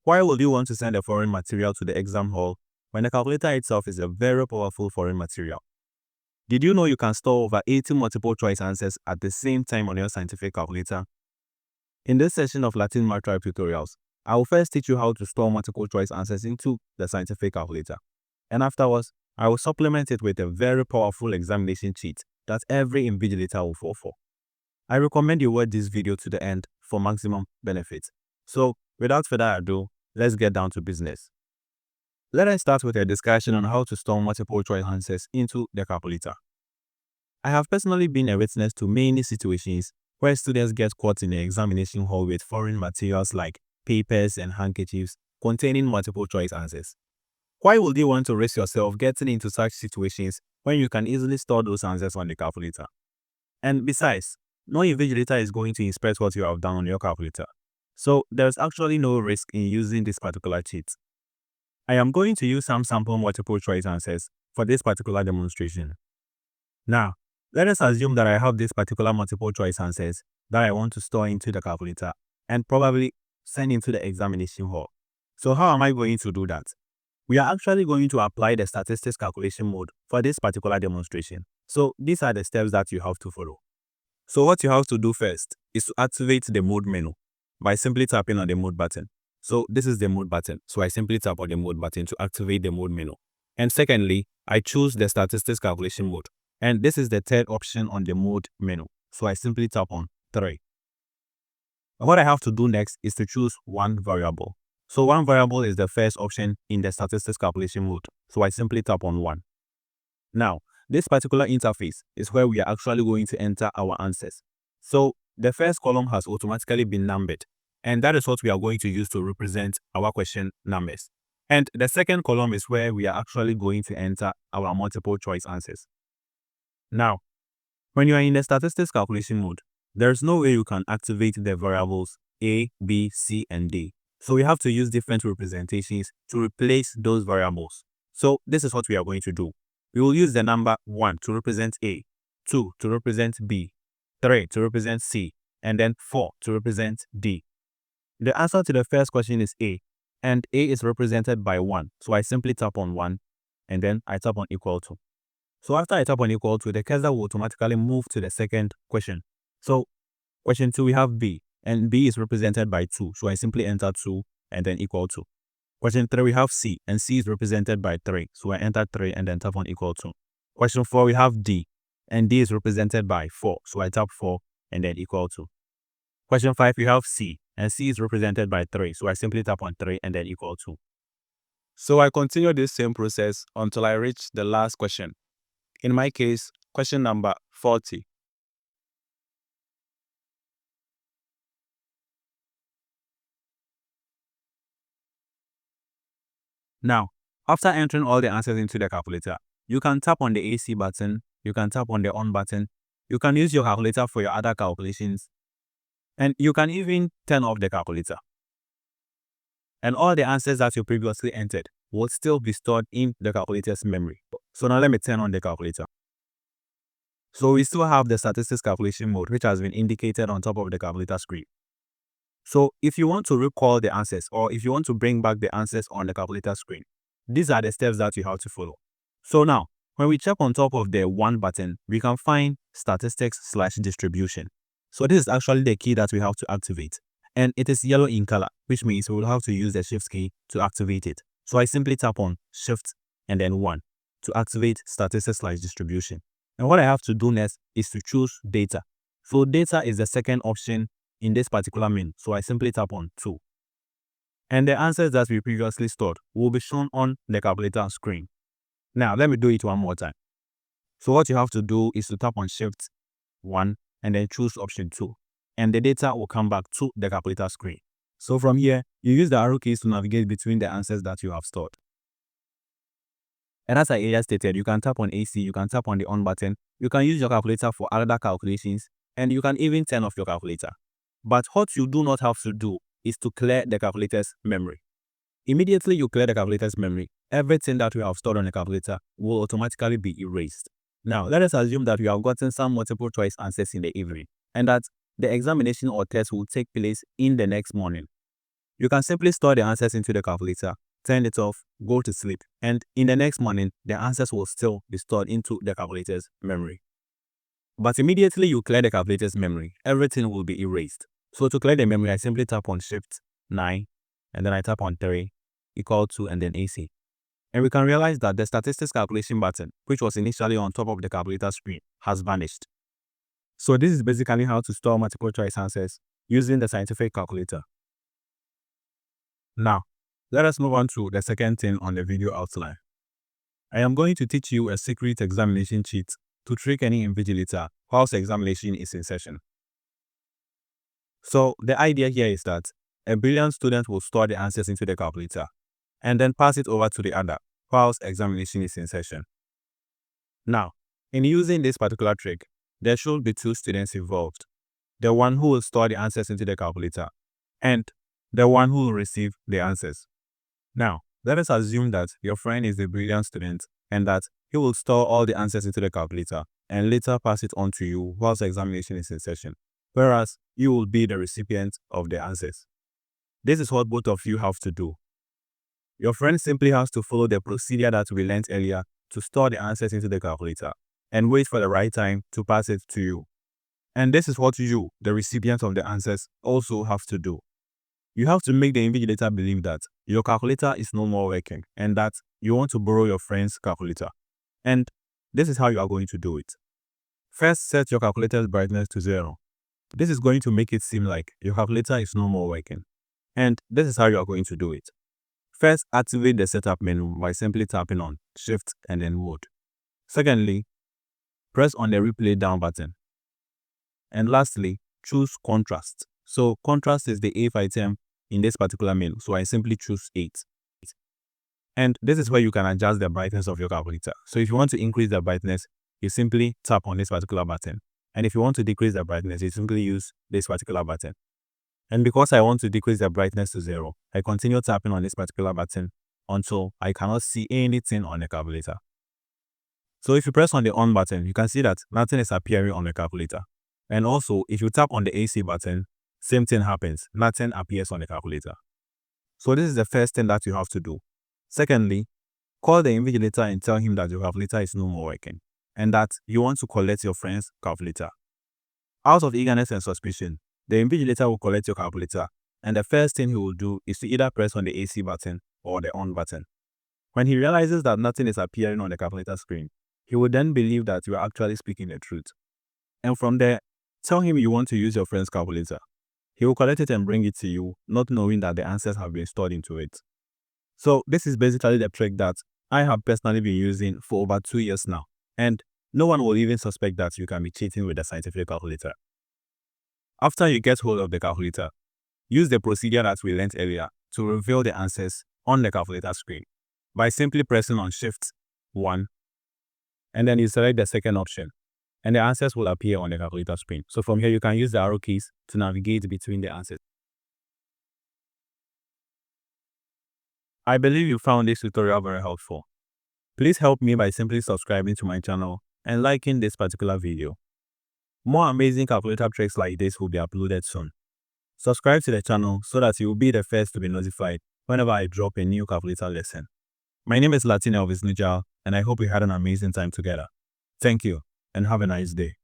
Why would you want to send a foreign material to the exam hall when the calculator itself is a very powerful foreign material? Did you know you can store over 80 multiple choice answers at the same time on your scientific calculator? In this session of Larteen Math Tribe tutorials, I will first teach you how to store multiple choice answers into the scientific calculator. And afterwards, I will supplement it with a very powerful examination cheat that every invigilator will fall for. I recommend you watch this video to the end for maximum benefit. So, without further ado, let's get down to business. Let us start with a discussion on how to store multiple choice answers into the calculator. I have personally been a witness to many situations where students get caught in the examination hall with foreign materials like papers and handkerchiefs containing multiple choice answers. Why would you want to risk yourself getting into such situations when you can easily store those answers on the calculator? And besides, no invigilator is going to inspect what you have done on your calculator. So there's actually no risk in using this particular cheat. I am going to use some sample multiple choice answers for this particular demonstration. Now, let us assume that I have these particular multiple choice answers that I want to store into the calculator and probably send into the examination hall. So how am I going to do that? We are actually going to apply the statistics calculation mode for this particular demonstration. So these are the steps that you have to follow. So what you have to do first is to activate the mode menu by simply tapping on the mode button. So this is the mode button. So I simply tap on the mode button to activate the mode menu. And secondly, I choose the statistics calculation mode. And this is the third option on the mode menu. So I simply tap on 3. What I have to do next is to choose one variable. So one variable is the first option in the statistics calculation mode. So I simply tap on 1. Now, this particular interface is where we are actually going to enter our answers. So the first column has automatically been numbered, and that is what we are going to use to represent our question numbers. And the second column is where we are actually going to enter our multiple choice answers. Now, when you are in the statistics calculation mode, there's no way you can activate the variables A, B, C, and D. So we have to use different representations to replace those variables. So this is what we are going to do. We will use the number 1 to represent A, 2 to represent B, 3 to represent C, and then 4 to represent D. The answer to the first question is A, and A is represented by 1. So I simply tap on 1, and then I tap on equal to. So after I tap on equal to, the cursor will automatically move to the second question. So question 2, we have B, and B is represented by 2. So I simply enter 2 and then equal to. Question 3, we have C, and C is represented by 3. So I enter 3 and then tap on equal to. Question 4, we have D, and D is represented by 4. So I tap 4 and then equal to. Question 5, we have C, and C is represented by 3. So I simply tap on 3 and then equal to. So I continue this same process until I reach the last question. In my case, question number 40. Now, after entering all the answers into the calculator, you can tap on the AC button, you can tap on the on button, you can use your calculator for your other calculations, and you can even turn off the calculator. And all the answers that you previously entered will still be stored in the calculator's memory. So now let me turn on the calculator. So we still have the statistics calculation mode, which has been indicated on top of the calculator screen. So if you want to recall the answers, or if you want to bring back the answers on the calculator screen, these are the steps that you have to follow. So now, when we check on top of the 1 button, we can find statistics/distribution. So this is actually the key that we have to activate. And it is yellow in color, which means we will have to use the shift key to activate it. So I simply tap on shift and then 1 to activate statistics/distribution. And what I have to do next is to choose data. So data is the second option in this particular menu. So I simply tap on 2. And the answers that we previously stored will be shown on the calculator screen. Now, let me do it one more time. So what you have to do is to tap on shift 1 and then choose option 2. And the data will come back to the calculator screen. So from here, you use the arrow keys to navigate between the answers that you have stored. And as I earlier stated, you can tap on AC, you can tap on the on button, you can use your calculator for other calculations, and you can even turn off your calculator. But what you do not have to do is to clear the calculator's memory. Immediately you clear the calculator's memory, everything that you have stored on the calculator will automatically be erased. Now, let us assume that you have gotten some multiple choice answers in the evening, and that the examination or test will take place in the next morning. you can simply store the answers into the calculator, turn it off, go to sleep, and in the next morning, the answers will still be stored into the calculator's memory. But immediately you clear the calculator's memory, everything will be erased. So to clear the memory, I simply tap on Shift 9, and then I tap on 3, equal to, and then AC. And we can realize that the statistics calculation button, which was initially on top of the calculator screen, has vanished. So this is basically how to store multiple choice answers using the scientific calculator. Now, let us move on to the second thing on the video outline. I am going to teach you a secret examination cheat to trick any invigilator whilst the examination is in session. So the idea here is that a brilliant student will store the answers into the calculator and then pass it over to the other whilst examination is in session. Now, in using this particular trick, there should be two students involved. The one who will store the answers into the calculator and the one who will receive the answers. Now, let us assume that your friend is a brilliant student and that he will store all the answers into the calculator and later pass it on to you whilst the examination is in session, whereas you will be the recipient of the answers. This is what both of you have to do. Your friend simply has to follow the procedure that we learned earlier to store the answers into the calculator and wait for the right time to pass it to you. And this is what you, the recipient of the answers, also have to do. You have to make the invigilator believe that your calculator is no more working and that you want to borrow your friend's calculator. And this is how you are going to do it. First, set your calculator's brightness to 0. This is going to make it seem like your calculator is no more working. And this is how you are going to do it. First, activate the setup menu by simply tapping on Shift and then Mode. Secondly, press on the replay down button. And lastly, choose contrast. So contrast is the 8th item in this particular menu. So I simply choose 8. And this is where you can adjust the brightness of your calculator. So if you want to increase the brightness, you simply tap on this particular button. And if you want to decrease the brightness, you simply use this particular button. And because I want to decrease the brightness to 0, I continue tapping on this particular button until I cannot see anything on the calculator. So if you press on the on button, you can see that nothing is appearing on the calculator. And also, if you tap on the AC button, same thing happens. Nothing appears on the calculator. So this is the first thing that you have to do. Secondly, call the invigilator and tell him that your calculator is no more working and that you want to collect your friend's calculator. Out of eagerness and suspicion, the invigilator will collect your calculator, and the first thing he will do is to either press on the AC button or the on button. When he realizes that nothing is appearing on the calculator screen, he will then believe that you are actually speaking the truth. And from there, tell him you want to use your friend's calculator. He will collect it and bring it to you, not knowing that the answers have been stored into it. So this is basically the trick that I have personally been using for over 2 years now, and no one will even suspect that you can be cheating with the scientific calculator. After you get hold of the calculator, use the procedure that we learned earlier to reveal the answers on the calculator screen by simply pressing on Shift 1, and then you select the second option, and the answers will appear on the calculator screen. So from here, you can use the arrow keys to navigate between the answers. I believe you found this tutorial very helpful. Please help me by simply subscribing to my channel and liking this particular video. More amazing calculator tricks like this will be uploaded soon. Subscribe to the channel so that you will be the first to be notified whenever I drop a new calculator lesson. My name is Larteen, and I hope we had an amazing time together. Thank you and have a nice day.